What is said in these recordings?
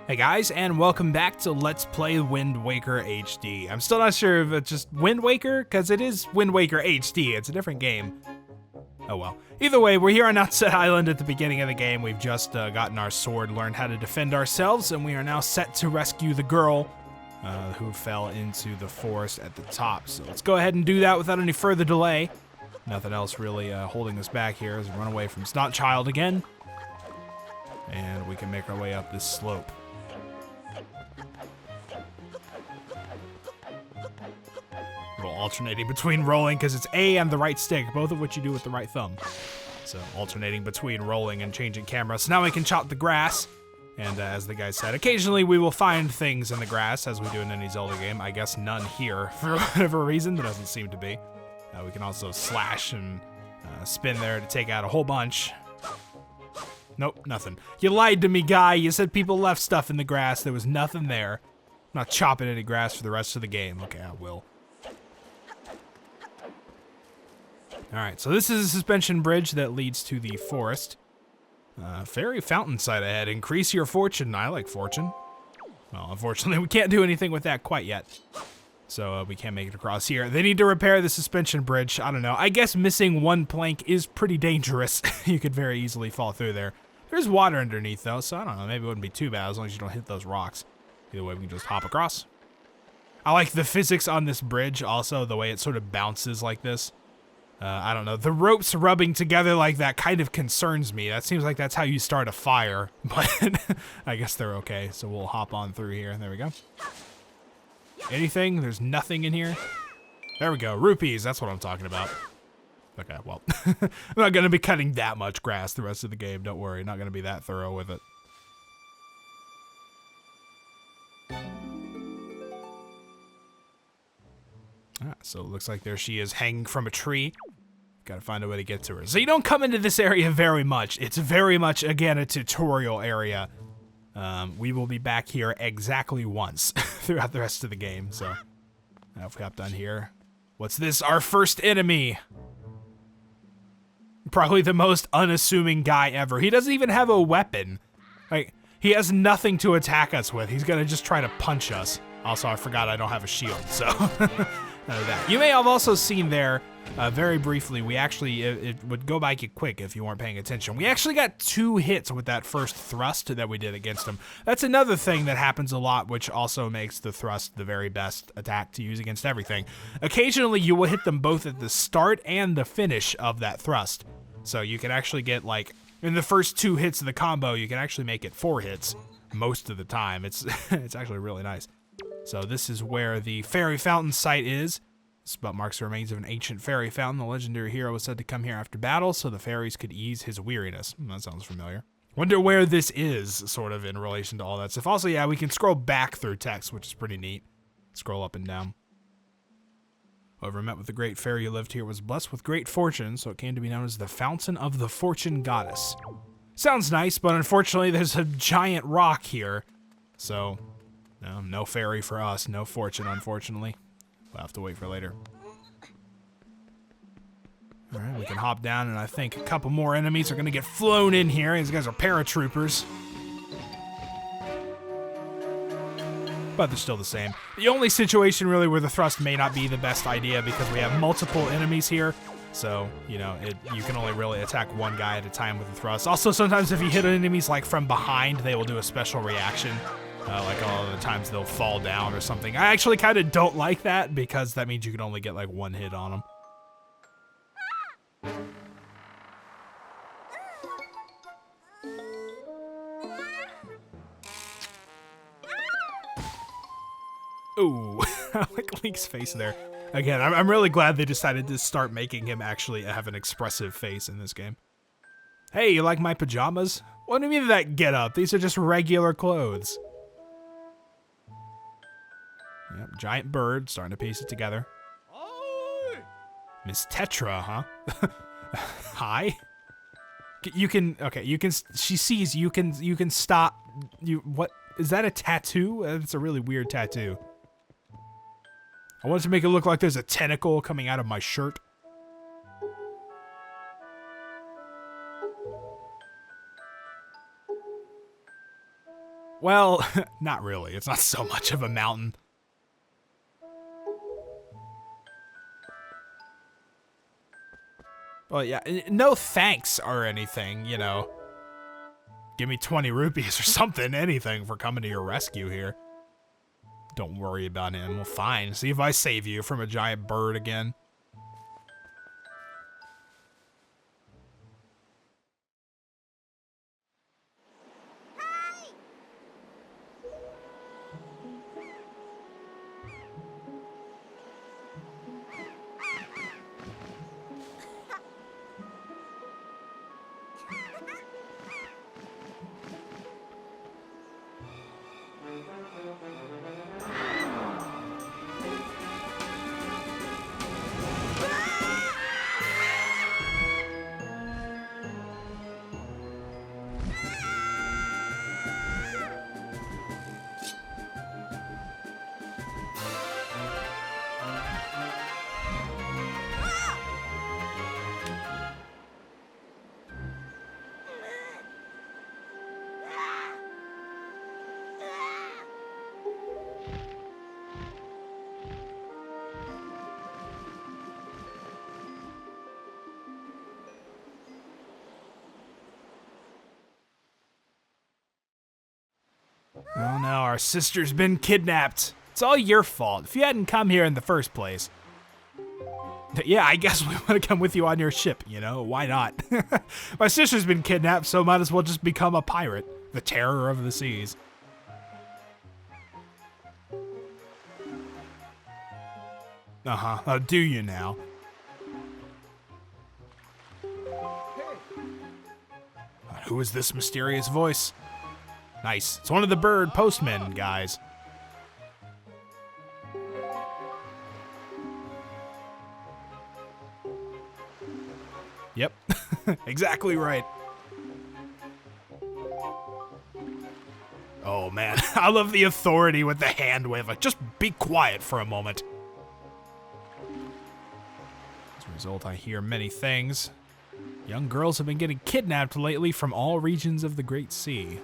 Hey guys, and welcome back to Let's Play Wind Waker HD. I'm still not sure if it's just Wind Waker, because it is Wind Waker HD. It's a different game. Oh well. Either way, we're here on Outset Island at the beginning of the game. We've just gotten our sword, learned how to defend ourselves, and we are now set to rescue the girl who fell into the forest at the top. So let's go ahead and do that without any further delay. Nothing else really holding us back here as we run away from Stowaway again. And we can make our way up this slope. Alternating between rolling, because it's A and the right stick, both of which you do with the right thumb. So alternating between rolling and changing camera. So now we can chop the grass, and as the guy said, occasionally we will find things in the grass, as we do in any Zelda game. I guess none here, for whatever reason. There doesn't seem to be. We can also slash and spin there to take out a whole bunch. Nope, nothing. You lied to me, guy. You said people left stuff in the grass. There was nothing there. I'm not chopping any grass for the rest of the game. Okay, I will. Alright, so this is a suspension bridge that leads to the forest. Fairy fountain site ahead. Increase your fortune. I like fortune. Well, unfortunately, we can't do anything with that quite yet. So we can't make it across here. They need to repair the suspension bridge. I don't know. I guess missing one plank is pretty dangerous. You could very easily fall through there. There's water underneath, though, so I don't know. Maybe it wouldn't be too bad as long as you don't hit those rocks. Either way, we can just hop across. I like the physics on this bridge also, the way it sort of bounces like this. I don't know, the ropes rubbing together like that kind of concerns me. That seems like that's how you start a fire, but I guess they're okay, so we'll hop on through here. There we go. Anything? There's nothing in here? There we go, rupees, that's what I'm talking about. Okay, well, I'm not gonna be cutting that much grass the rest of the game, don't worry, not gonna be that thorough with it. So it looks like there she is hanging from a tree. Gotta find a way to get to her. So you don't come into this area very much. It's very much, again, a tutorial area. We will be back here exactly once throughout the rest of the game, so. Now if we hop down here. What's this? Our first enemy. Probably the most unassuming guy ever. He doesn't even have a weapon. Like, he has nothing to attack us with. He's gonna just try to punch us. Also, I forgot I don't have a shield, so. None of that. You may have also seen there, very briefly, we actually, it would go by quick if you weren't paying attention. We actually got 2 hits with that first thrust that we did against him. That's another thing that happens a lot, which also makes the thrust the very best attack to use against everything. Occasionally, you will hit them both at the start and the finish of that thrust. So you can actually get, like, in the first 2 hits of the combo, you can actually make it 4 hits most of the time. It's actually really nice. So this is where the fairy fountain site is. This spot marks the remains of an ancient fairy fountain. The legendary hero was said to come here after battle so the fairies could ease his weariness. That sounds familiar. Wonder where this is, sort of, in relation to all that stuff. Also, yeah, we can scroll back through text, which is pretty neat. Scroll up and down. Whoever met with the great fairy who lived here was blessed with great fortune, so it came to be known as the Fountain of the Fortune Goddess. Sounds nice, but unfortunately there's a giant rock here. So, no fairy for us, no fortune, unfortunately. We'll have to wait for later. Alright, we can hop down, and I think a couple more enemies are gonna get flown in here. These guys are paratroopers. But they're still the same. The only situation, really, where the thrust may not be the best idea because we have multiple enemies here. So, you know, you can only really attack one guy at a time with the thrust. Also, sometimes if you hit enemies, like, from behind, they will do a special reaction. Like all of the times they'll fall down or something. I actually kind of don't like that because that means you can only get like 1 hit on them. Ooh, I like Link's face there. Again, I'm really glad they decided to start making him actually have an expressive face in this game. Hey, you like my pajamas? What do you mean that get up? These are just regular clothes. Yep, giant bird, starting to piece it together. Hi. Miss Tetra, huh? Hi? You can, okay, you can, she sees, you can stop, what, is that a tattoo? It's a really weird tattoo. I wanted to make it look like there's a tentacle coming out of my shirt. Well, not really. It's not so much of a mountain. Well, yeah, no thanks or anything, you know. Give me 20 rupees or something, anything for coming to your rescue here. Don't worry about him. Well, fine. See if I save you from a giant bird again. Oh no, our sister's been kidnapped. It's all your fault. If you hadn't come here in the first place. Yeah, I guess we want to come with you on your ship, you know? Why not? My sister's been kidnapped, so might as well just become a pirate. The terror of the seas. Uh-huh. Do you now? Who is this mysterious voice? Nice. It's one of the bird postmen guys. Yep. Exactly right. Oh man, I love the authority with the hand wave. Like, just be quiet for a moment. As a result, I hear many things. Young girls have been getting kidnapped lately from all regions of the Great Sea.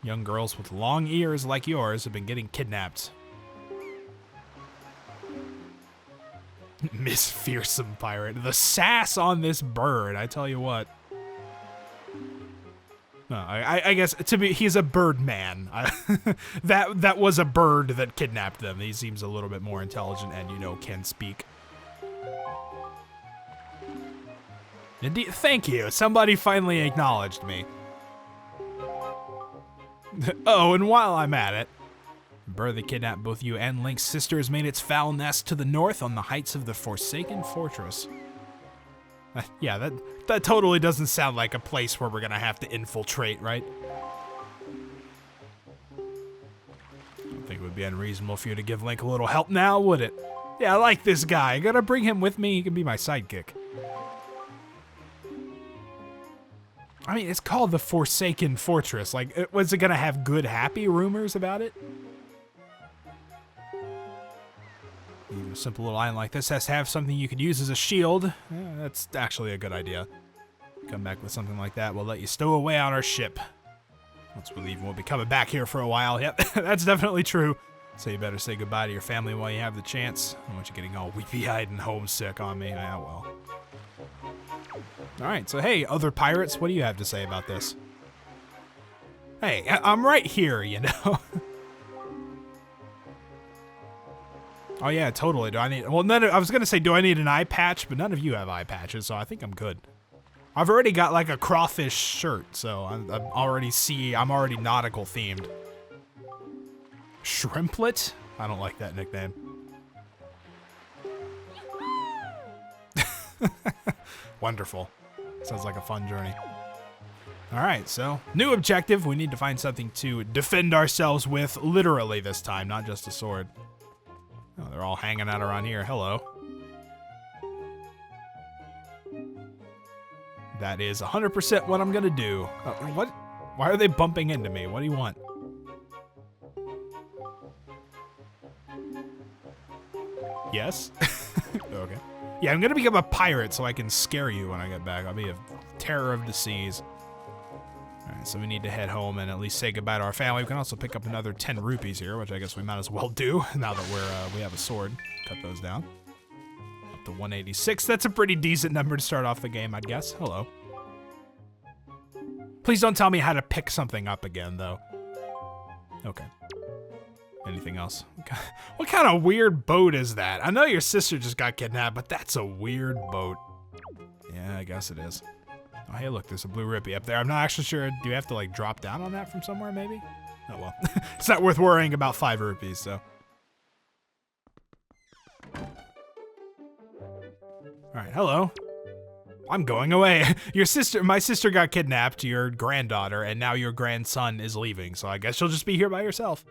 Young girls with long ears like yours have been getting kidnapped. Miss Fearsome Pirate. The sass on this bird, I tell you what. No, I guess, to me, he's a bird man. That was a bird that kidnapped them. He seems a little bit more intelligent and, you know, can speak. Indeed, thank you. Somebody finally acknowledged me. Oh, and while I'm at it, the bird that kidnapped both you and Link's sister has made its foul nest to the north on the heights of the Forsaken Fortress. Yeah, that totally doesn't sound like a place where we're gonna have to infiltrate, right? I don't think it would be unreasonable for you to give Link a little help now, would it? Yeah, I like this guy. I gotta bring him with me. He can be my sidekick. I mean, it's called the Forsaken Fortress. Like, was it gonna have good, happy rumors about it? Even a simple little island like this has to have something you could use as a shield. Yeah, that's actually a good idea. Come back with something like that, we'll let you stow away on our ship. Once we leave, we'll be coming back here for a while. Yep, that's definitely true. So you better say goodbye to your family while you have the chance. I don't want you getting all weepy-eyed and homesick on me. Yeah, well. Alright, so hey, other pirates, what do you have to say about this? Hey, I'm right here, you know? Oh yeah, totally. Do I need, well, I was gonna say, do I need an eye patch? But none of you have eye patches, so I think I'm good. I've already got like a crawfish shirt, so I'm already nautical themed. Shrimplet? I don't like that nickname. Wonderful. Sounds like a fun journey. Alright, so, new objective. We need to find something to defend ourselves with, literally this time, not just a sword. Oh, they're all hanging out around here. Hello. That is 100% what I'm gonna do. What? Why are they bumping into me? What do you want? Yes? Okay. Yeah, I'm gonna become a pirate so I can scare you when I get back. I'll be a terror of the seas. Alright, So we need to head home and at least say goodbye to our family. We can also pick up another 10 rupees here, which I guess we might as well do now that we have a sword. Cut those down. Up to 186. That's a pretty decent number to start off the game, I'd guess. Hello. Please don't tell me how to pick something up again, though. Okay. Anything else? What kind of weird boat is that? I know your sister just got kidnapped, but that's a weird boat. Yeah, I guess it is. Oh, hey, look, there's a blue rupee up there. I'm not actually sure. Do you have to, like, drop down on that from somewhere, maybe? Oh, well. It's not worth worrying about 5 rupees, so. All right, hello. I'm going away. My sister got kidnapped, your granddaughter, and now your grandson is leaving, so I guess she'll just be here by herself.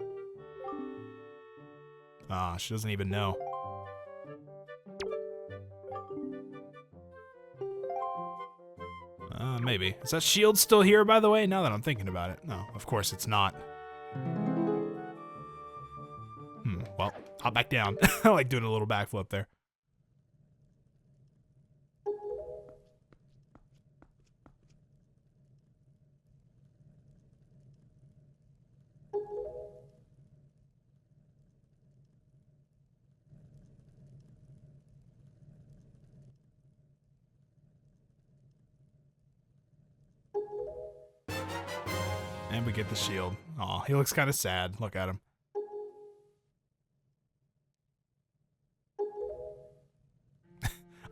Ah, she doesn't even know. Maybe. Is that shield still here, by the way, now that I'm thinking about it? No, of course it's not. Well, hop back down. I like doing a little backflip there. And we get the shield. Aw, he looks kind of sad. Look at him.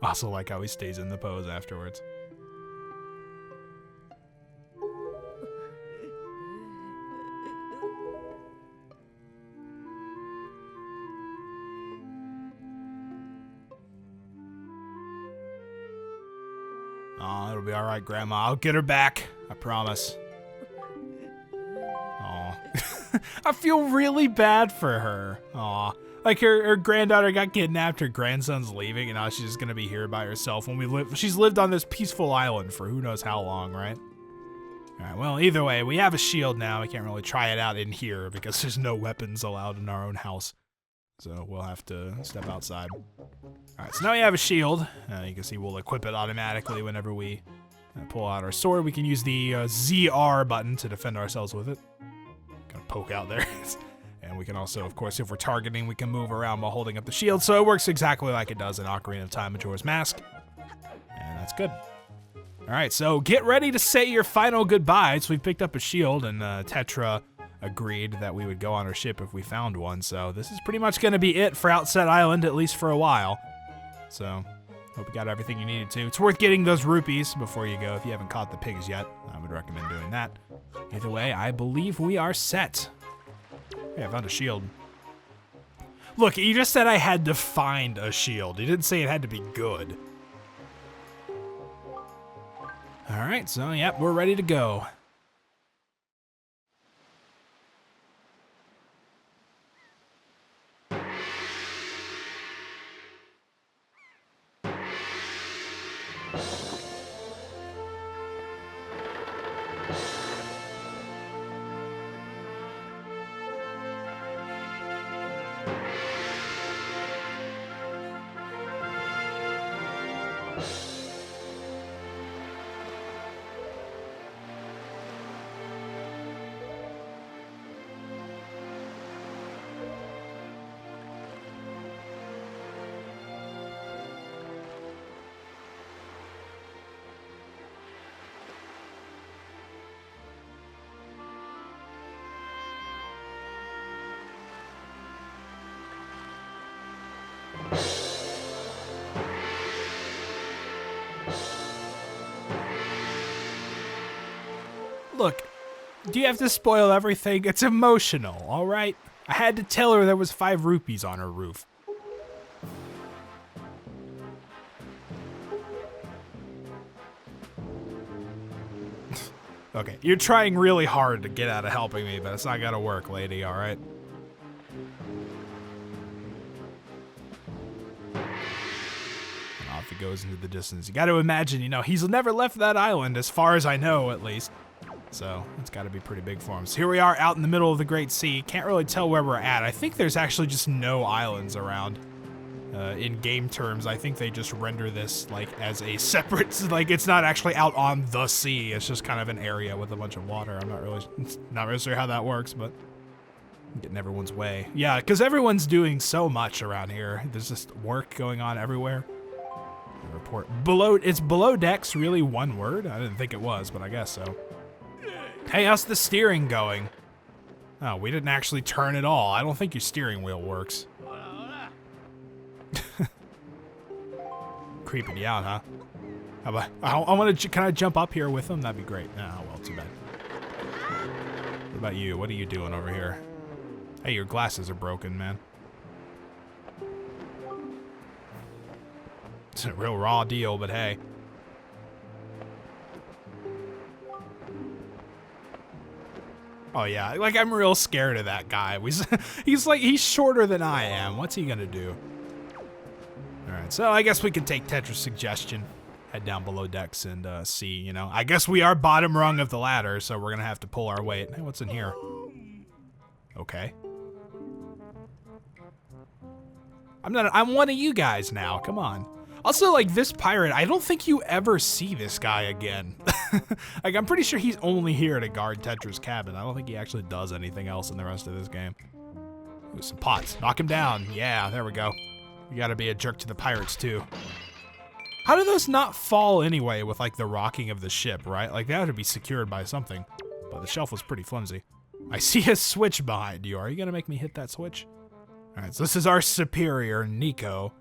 Also like how he stays in the pose afterwards. Aw, it'll be alright, Grandma. I'll get her back. I promise. I feel really bad for her. Aw. Like her granddaughter got kidnapped, her grandson's leaving, and now she's just gonna be here by herself when she's lived on this peaceful island for who knows how long, right? Alright, well, either way, we have a shield now. We can't really try it out in here because there's no weapons allowed in our own house. So we'll have to step outside. Alright, so now we have a shield. You can see we'll equip it automatically whenever we pull out our sword. We can use the ZR button to defend ourselves with it. Kind of poke out there. And we can also, of course, if we're targeting, we can move around while holding up the shield. So it works exactly like it does in Ocarina of Time Majora's Mask. And that's good. Alright, so get ready to say your final goodbyes. We've picked up a shield, and Tetra agreed that we would go on our ship if we found one. So this is pretty much going to be it for Outset Island, at least for a while. So, hope you got everything you needed to. It's worth getting those rupees before you go. If you haven't caught the pigs yet, I would recommend doing that. Either way, I believe we are set. Hey, I found a shield. Look, you just said I had to find a shield. You didn't say it had to be good. Alright, so, yep, we're ready to go. Look, do you have to spoil everything? It's emotional, all right? I had to tell her there was 5 rupees on her roof. Okay, you're trying really hard to get out of helping me, but it's not gonna work, lady, all right? Off he goes into the distance. You gotta imagine, you know, he's never left that island, as far as I know, at least. So, it's gotta be pretty big for him. So here we are out in the middle of the Great Sea. Can't really tell where we're at. I think there's actually just no islands around. in game terms, I think they just render this like as a separate, like it's not actually out on the sea. It's just kind of an area with a bunch of water. I'm not really sure how that works, but getting everyone's way. Yeah, because everyone's doing so much around here. There's just work going on everywhere. Report below. It's below decks. Really, one word? I didn't think it was, but I guess so. Hey, how's the steering going? Oh, we didn't actually turn at all. I don't think your steering wheel works. Creeping you out, huh? How about, I want to. Can I jump up here with them? That'd be great. Oh, well, too bad. What about you? What are you doing over here? Hey, your glasses are broken, man. It's a real raw deal, but hey. Oh yeah, like I'm real scared of that guy. He's shorter than I am. What's he gonna do? All right, so I guess we can take Tetra's suggestion, head down below decks and see. You know, I guess we are bottom rung of the ladder, so we're gonna have to pull our weight. Hey, what's in here? Okay. I'm one of you guys now. Come on. Also, like, this pirate, I don't think you ever see this guy again. Like, I'm pretty sure he's only here to guard Tetra's cabin. I don't think he actually does anything else in the rest of this game. Ooh, some pots. Knock him down. Yeah, there we go. You gotta be a jerk to the pirates, too. How do those not fall anyway with, like, the rocking of the ship, right? Like, they ought to be secured by something. But the shelf was pretty flimsy. I see a switch behind you. Are you gonna make me hit that switch? All right, so this is our superior, Nico.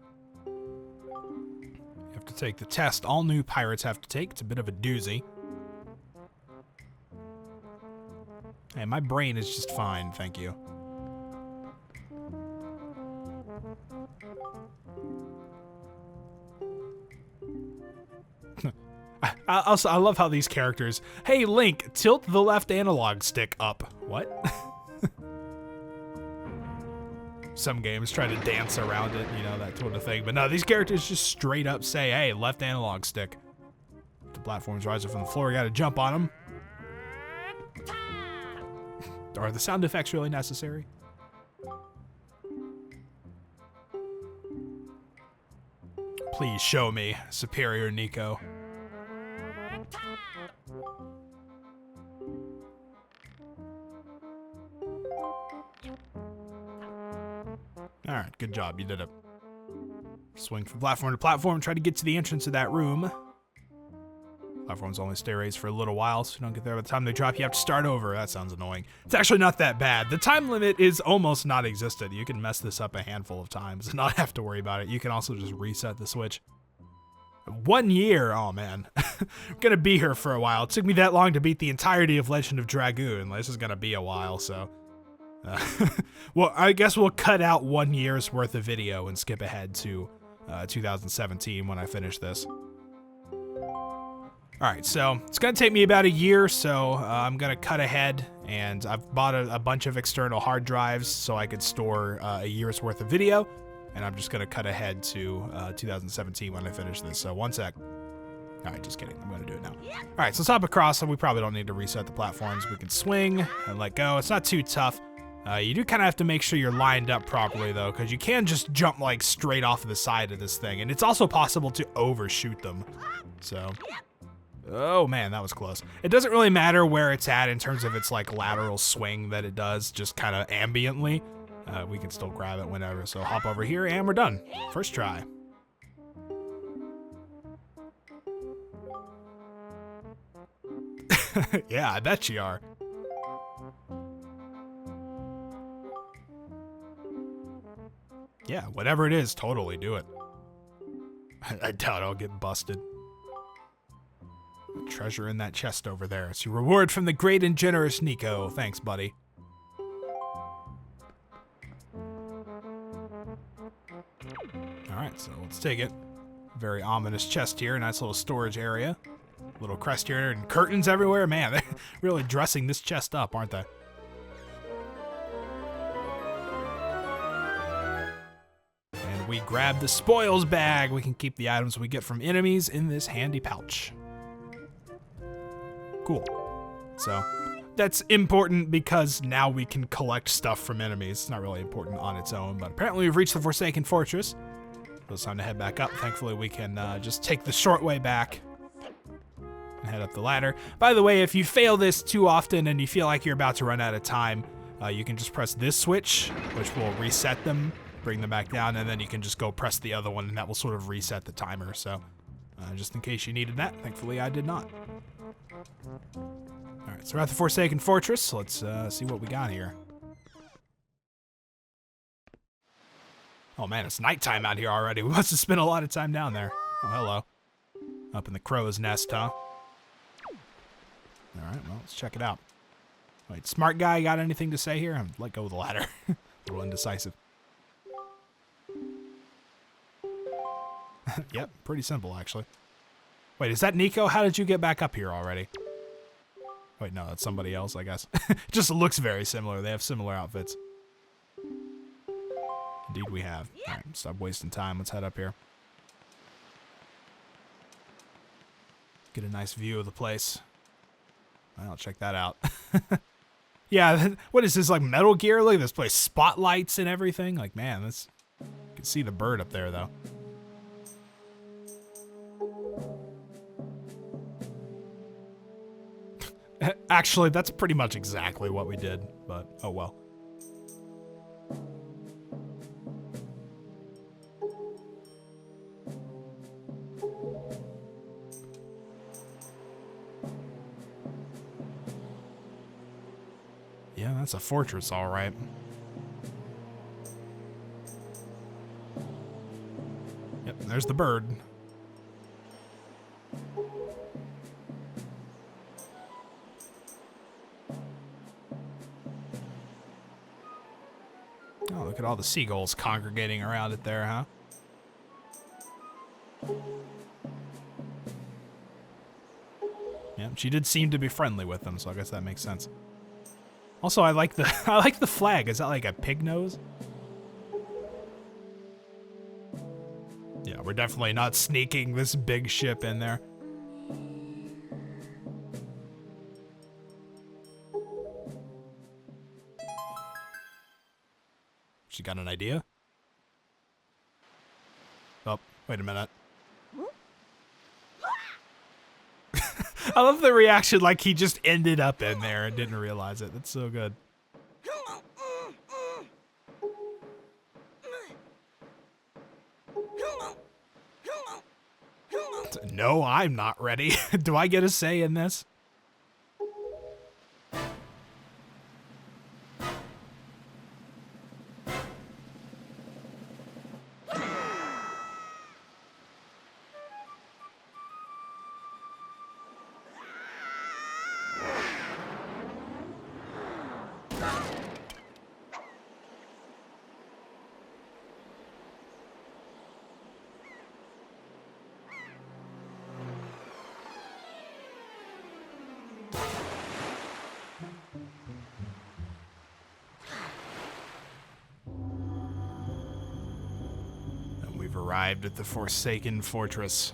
To take the test all new pirates have to take. It's a bit of a doozy. Hey, my brain is just fine, thank you. I love how these characters, hey Link, tilt the left analog stick up. What? Some games try to dance around it, you know, that sort of thing. But no, these characters just straight up say, hey, left analog stick. The platforms rising from the floor, you gotta jump on them. Are the sound effects really necessary? Please show me, Superior Nico. All right, good job. You did it. Swing from platform to platform. Try to get to the entrance of that room. Platforms only stay raised for a little while, so you don't get there by the time they drop. You have to start over. That sounds annoying. It's actually not that bad. The time limit is almost non-existent. You can mess this up a handful of times and not have to worry about it. You can also just reset the switch. 1 year? Oh, man. I'm going to be here for a while. It took me that long to beat the entirety of Legend of Dragoon. This is going to be a while, so... well, I guess we'll cut out 1 year's worth of video and skip ahead to 2017 when I finish this. Alright, so it's going to take me about a year, so I'm going to cut ahead, and I've bought a bunch of external hard drives so I could store a year's worth of video, and I'm just going to cut ahead to 2017 when I finish this, so one sec. Alright, just kidding. I'm going to do it now. Alright, so let's hop across, so we probably don't need to reset the platforms. We can swing and let go. It's not too tough. You do kind of have to make sure you're lined up properly, though, because you can just jump, like, straight off of the side of this thing, and it's also possible to overshoot them, so... Oh, man, that was close. It doesn't really matter where it's at in terms of its, like, lateral swing that it does, just kind of ambiently. We can still grab it whenever, so hop over here, and we're done. First try. Yeah, I bet you are. Yeah, whatever it is, totally do it. I doubt I'll get busted. Treasure in that chest over there. It's your reward from the great and generous Nico. Thanks, buddy. Alright, so let's take it. Very ominous chest here. Nice little storage area. Little crest here and curtains everywhere. Man, they're really dressing this chest up, aren't they? And we grab the spoils bag. We can keep the items we get from enemies in this handy pouch. Cool. So that's important because now we can collect stuff from enemies. It's not really important on its own, but apparently we've reached the Forsaken Fortress. It's time to head back up. Thankfully, we can just take the short way back and head up the ladder. By the way, if you fail this too often and you feel like you're about to run out of time, you can just press this switch, which will reset them, bring them back down, and then you can just go press the other one, and that will sort of reset the timer. So, just in case you needed that, thankfully I did not. Alright, so we're at the Forsaken Fortress. Let's see what we got here. Oh man, it's nighttime out here already. We must have spent a lot of time down there. Oh, hello. Up in the crow's nest, huh? Alright, well, let's check it out. Wait, smart guy, got anything to say here? Let go of the ladder. A little indecisive. Yep, pretty simple, actually. Wait, is that Nico? How did you get back up here already? Wait, no, that's somebody else, I guess. Just looks very similar. They have similar outfits. Indeed we have. Alright, stop wasting time. Let's head up here. Get a nice view of the place. Well, check that out. Yeah, what is this, like Metal Gear? Look at this place. Spotlights and everything. Like, man, this... You can see the bird up there, though. Actually, that's pretty much exactly what we did, but oh well. Yeah, that's a fortress, all right. Yep, there's the bird. Oh, look at all the seagulls congregating around it there, huh? Yeah, she did seem to be friendly with them, so I guess that makes sense. Also, I like the flag. Is that like a pig nose? Yeah, we're definitely not sneaking this big ship in there. She got an idea? Oh, wait a minute. I love the reaction, like he just ended up in there and didn't realize it. That's so good. No, I'm not ready. Do I get a say in this? We've arrived at the Forsaken Fortress.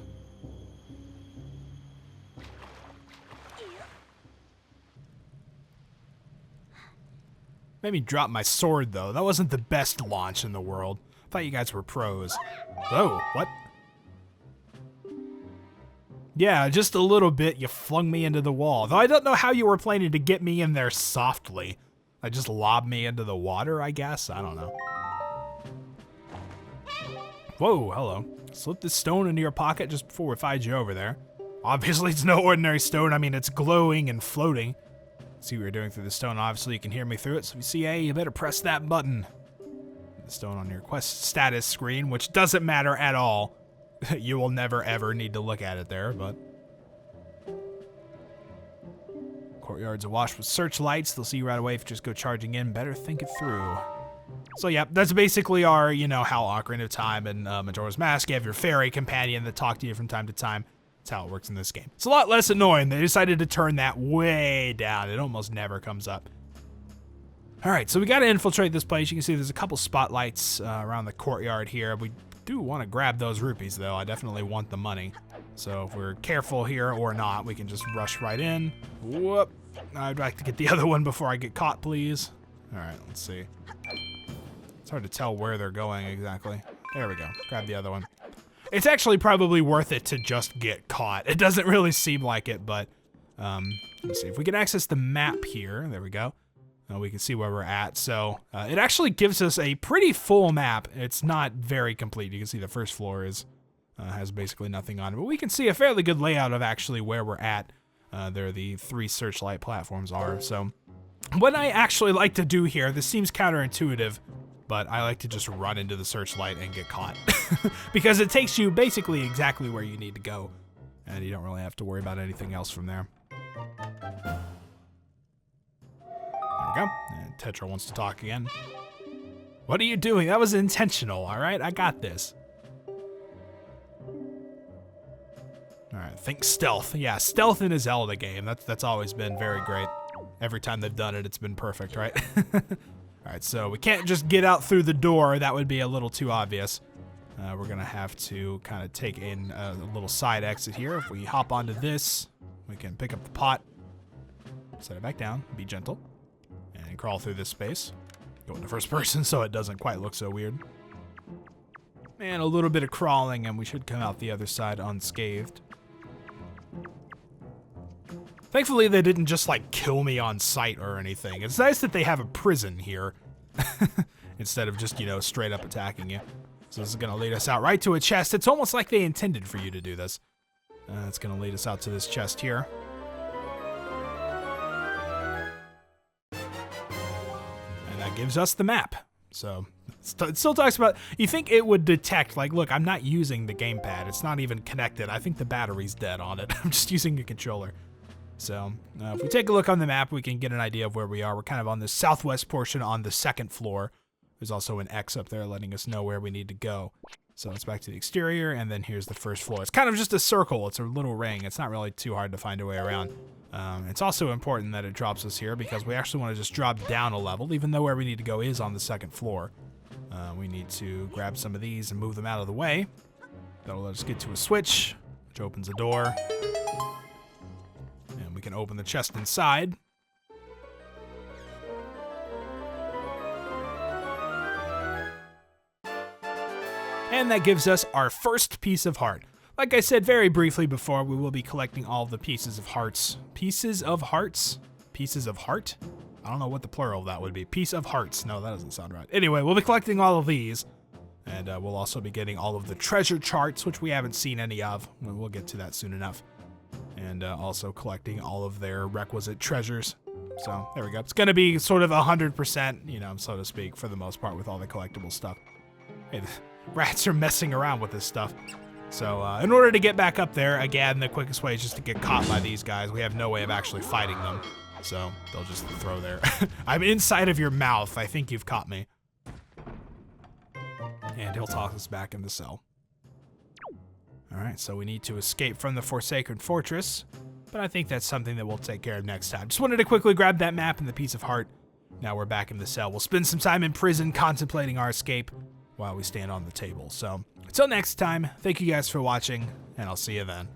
Made me drop my sword, though. That wasn't the best launch in the world. I thought you guys were pros. Oh, what? Yeah, just a little bit. You flung me into the wall. Though I don't know how you were planning to get me in there softly. Like, just lob me into the water, I guess? I don't know. Whoa, hello. Slip this stone into your pocket just before we find you over there. Obviously, it's no ordinary stone. I mean, it's glowing and floating. See what you're doing through the stone. Obviously, you can hear me through it. So if you see A, you better press that button. The stone on your quest status screen, which doesn't matter at all. You will never, ever need to look at it there, but... Courtyard's awash with searchlights. They'll see you right away if you just go charging in. Better think it through. So yeah, that's basically our, you know, how Ocarina of Time and Majora's Mask. You have your fairy companion that talk to you from time to time. That's how it works in this game. It's a lot less annoying. They decided to turn that way down. It almost never comes up. All right, so we got to infiltrate this place. You can see there's a couple spotlights around the courtyard here. We do want to grab those rupees, though. I definitely want the money. So if we're careful here or not, we can just rush right in. Whoop. I'd like to get the other one before I get caught, please. All right, let's see. It's hard to tell where they're going exactly. There we go. Grab the other one. It's actually probably worth it to just get caught. It doesn't really seem like it, but let's see if we can access the map here. There we go. We can see where we're at. So it actually gives us a pretty full map. It's not very complete. You can see the first floor has basically nothing on it, but we can see a fairly good layout of actually where we're at. There the 3 searchlight platforms are. So what I actually like to do here, this seems counterintuitive, but I like to just run into the searchlight and get caught because it takes you basically exactly where you need to go, and you don't really have to worry about anything else from there. There we go. And Tetra wants to talk again. What are you doing? That was intentional, all right? I got this. All right, think stealth. Yeah, stealth in a Zelda game. That's always been very great. Every time they've done it, it's been perfect, right? All right, so we can't just get out through the door. That would be a little too obvious. We're gonna have to kind of take in a little side exit here. If we hop onto this, we can pick up the pot, set it back down, be gentle, and crawl through this space. Go into first person so it doesn't quite look so weird. And a little bit of crawling, and we should come out the other side unscathed. Thankfully, they didn't just, like, kill me on sight or anything. It's nice that they have a prison here instead of just, you know, straight up attacking you. So this is going to lead us out right to a chest. It's almost like they intended for you to do this. It's going to lead us out to this chest here. And that gives us the map. So it still talks about, you think it would detect, like, look, I'm not using the gamepad. It's not even connected. I think the battery's dead on it. I'm just using a controller. So if we take a look on the map, we can get an idea of where we are. We're kind of on the southwest portion on the 2nd floor. There's also an X up there letting us know where we need to go. So it's back to the exterior, and then here's the 1st floor. It's kind of just a circle. It's a little ring. It's not really too hard to find a way around. It's also important that it drops us here because we actually want to just drop down a level, even though where we need to go is on the 2nd floor. We need to grab some of these and move them out of the way. That'll let us get to a switch, which opens a door. And we can open the chest inside. And that gives us our first piece of heart. Like I said very briefly before, we will be collecting all the pieces of hearts. Pieces of hearts? Pieces of heart? I don't know what the plural of that would be. Piece of hearts. No, that doesn't sound right. Anyway, we'll be collecting all of these. And we'll also be getting all of the treasure charts, which we haven't seen any of. We'll get to that soon enough. And also collecting all of their requisite treasures. So there we go. It's going to be sort of 100%, you know, so to speak, for the most part with all the collectible stuff. Hey, the rats are messing around with this stuff. So in order to get back up there, again, the quickest way is just to get caught by these guys. We have no way of actually fighting them. So they'll just throw their... I'm inside of your mouth. I think you've caught me. And he'll toss us back in the cell. Alright, so we need to escape from the Forsaken Fortress. But I think that's something that we'll take care of next time. Just wanted to quickly grab that map and the piece of heart. Now we're back in the cell. We'll spend some time in prison contemplating our escape while we stand on the table. So until next time, thank you guys for watching, and I'll see you then.